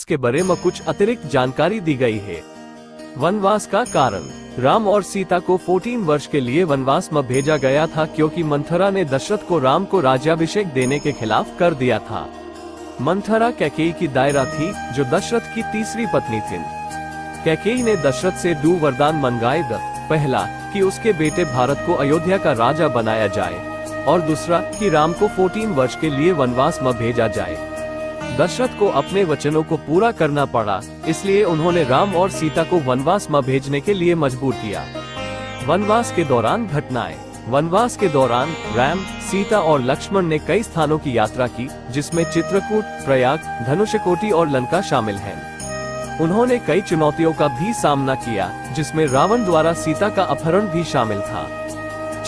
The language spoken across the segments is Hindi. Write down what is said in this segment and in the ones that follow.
के बारे में कुछ अतिरिक्त जानकारी दी गई है। वनवास का कारण। राम और सीता को 14 वर्ष के लिए वनवास में भेजा गया था क्योंकि मंथरा ने दशरथ को राम को राज्याभिषेक देने के खिलाफ कर दिया था। मंथरा कैकेयी की दायरा थी, जो दशरथ की तीसरी पत्नी थी। कैकेयी ने दशरथ से 2 वरदान मंगाए द पहला कि उसके बेटे भारत को अयोध्या का राजा बनाया जाए और दूसरा कि राम को 14 वर्ष के लिए वनवास में भेजा जाए। दशरथ को अपने वचनों को पूरा करना पड़ा, इसलिए उन्होंने राम और सीता को वनवास में भेजने के लिए मजबूर किया। वनवास के दौरान घटनाएं। वनवास के दौरान राम, सीता और लक्ष्मण ने कई स्थानों की यात्रा की, जिसमें चित्रकूट, प्रयाग, धनुषकोटी और लंका शामिल हैं। उन्होंने कई चुनौतियों का भी सामना किया, जिसमें रावण द्वारा सीता का अपहरण भी शामिल था।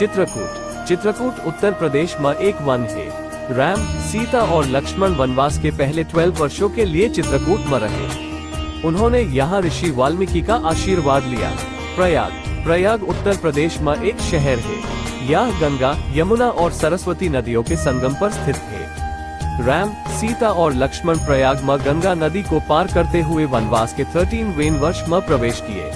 चित्रकूट उत्तर प्रदेश में एक वन है। राम, सीता और लक्ष्मण वनवास के पहले 12 वर्षों के लिए चित्रकूट में रहे। उन्होंने यहाँ ऋषि वाल्मीकि का आशीर्वाद लिया। प्रयाग उत्तर प्रदेश में एक शहर है। यह गंगा, यमुना और सरस्वती नदियों के संगम पर स्थित है। राम, सीता और लक्ष्मण प्रयाग में गंगा नदी को पार करते हुए वनवास के 13वें वर्ष में प्रवेश किए।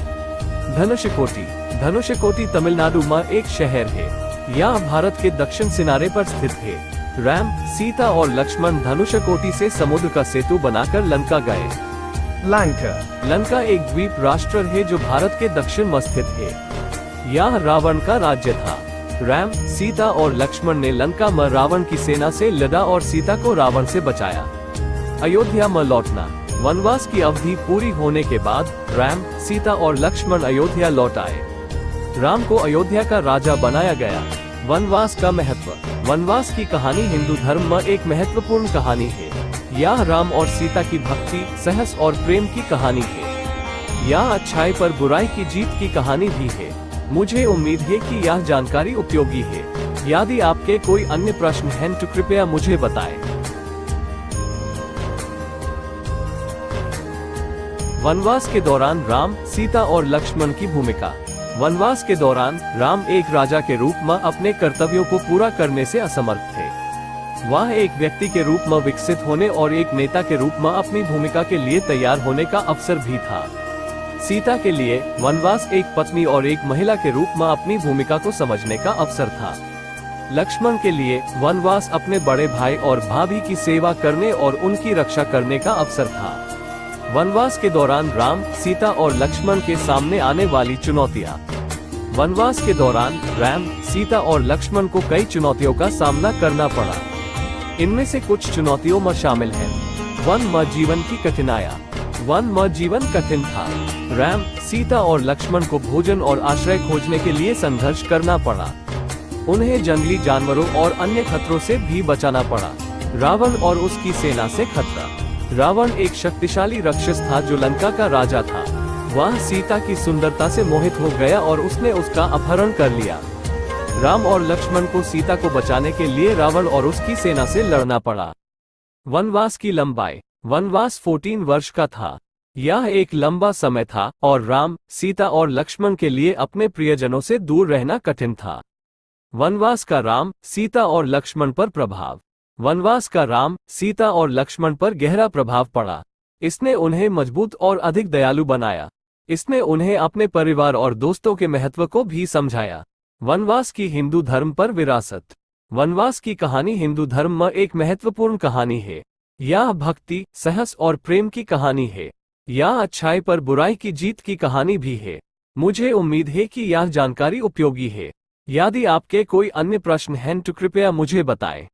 धनुषकोटी तमिलनाडु में एक शहर है। यह भारत के दक्षिण किनारे पर स्थित है। राम, सीता और लक्ष्मण धनुषकोटी से समुद्र का सेतु बनाकर लंका गए। लंका एक द्वीप राष्ट्र है जो भारत के दक्षिण में स्थित है। यह रावण का राज्य था। राम, सीता और लक्ष्मण ने लंका में रावण की सेना से लड़ा और सीता को रावण से बचाया। अयोध्या में लौटना। वनवास की अवधि पूरी होने के बाद राम, सीता और लक्ष्मण अयोध्या लौट आए। राम को अयोध्या का राजा बनाया गया। वनवास का महत्व। वनवास की कहानी हिंदू धर्म में एक महत्वपूर्ण कहानी है। यह राम और सीता की भक्ति, साहस और प्रेम की कहानी है। यह अच्छाई पर बुराई की जीत की कहानी भी है। मुझे उम्मीद है कि यह जानकारी उपयोगी है। यदि आपके कोई अन्य प्रश्न हैं तो कृपया मुझे बताएं। वनवास के दौरान राम, सीता और लक्ष्मण की भूमिका। वनवास के दौरान राम एक राजा के रूप में अपने कर्तव्यों को पूरा करने से असमर्थ थे। वह एक व्यक्ति के रूप में विकसित होने और एक नेता के रूप में अपनी भूमिका के लिए तैयार होने का अवसर भी था। सीता के लिए वनवास एक पत्नी और एक महिला के रूप में अपनी भूमिका को समझने का अवसर था। लक्ष्मण के लिए वनवास अपने बड़े भाई और भाभी की सेवा करने और उनकी रक्षा करने का अवसर था। वनवास के दौरान राम, सीता और लक्ष्मण के सामने आने वाली चुनौतियाँ। वनवास के दौरान राम, सीता और लक्ष्मण को कई चुनौतियों का सामना करना पड़ा। इनमें से कुछ चुनौतियों में शामिल हैं। वन में जीवन की कठिनाइयाँ। वन में जीवन कठिन था। राम, सीता और लक्ष्मण को भोजन और आश्रय खोजने के लिए संघर्ष करना पड़ा। उन्हें जंगली जानवरों और अन्य खतरों से भी बचाना पड़ा। रावण और उसकी सेना से खतरा। रावण एक शक्तिशाली राक्षस था जो लंका का राजा था। वह सीता की सुंदरता से मोहित हो गया और उसने उसका अपहरण कर लिया। राम और लक्ष्मण को सीता को बचाने के लिए रावण और उसकी सेना से लड़ना पड़ा। वनवास की लंबाई। वनवास 14 वर्ष का था। यह एक लंबा समय था और राम, सीता और लक्ष्मण के लिए अपने प्रियजनों से दूर रहना कठिन था। वनवास का राम, सीता और लक्ष्मण पर प्रभाव। वनवास का राम, सीता और लक्ष्मण पर गहरा प्रभाव पड़ा। इसने उन्हें मजबूत और अधिक दयालु बनाया। इसने उन्हें अपने परिवार और दोस्तों के महत्व को भी समझाया। वनवास की हिंदू धर्म पर विरासत। वनवास की कहानी हिंदू धर्म में एक महत्वपूर्ण कहानी है। यह भक्ति, साहस और प्रेम की कहानी है। यह अच्छाई पर बुराई की जीत की कहानी भी है। मुझे उम्मीद है कि यह जानकारी उपयोगी है। यदि आपके कोई अन्य प्रश्न हैं तो कृपया मुझे बताएं।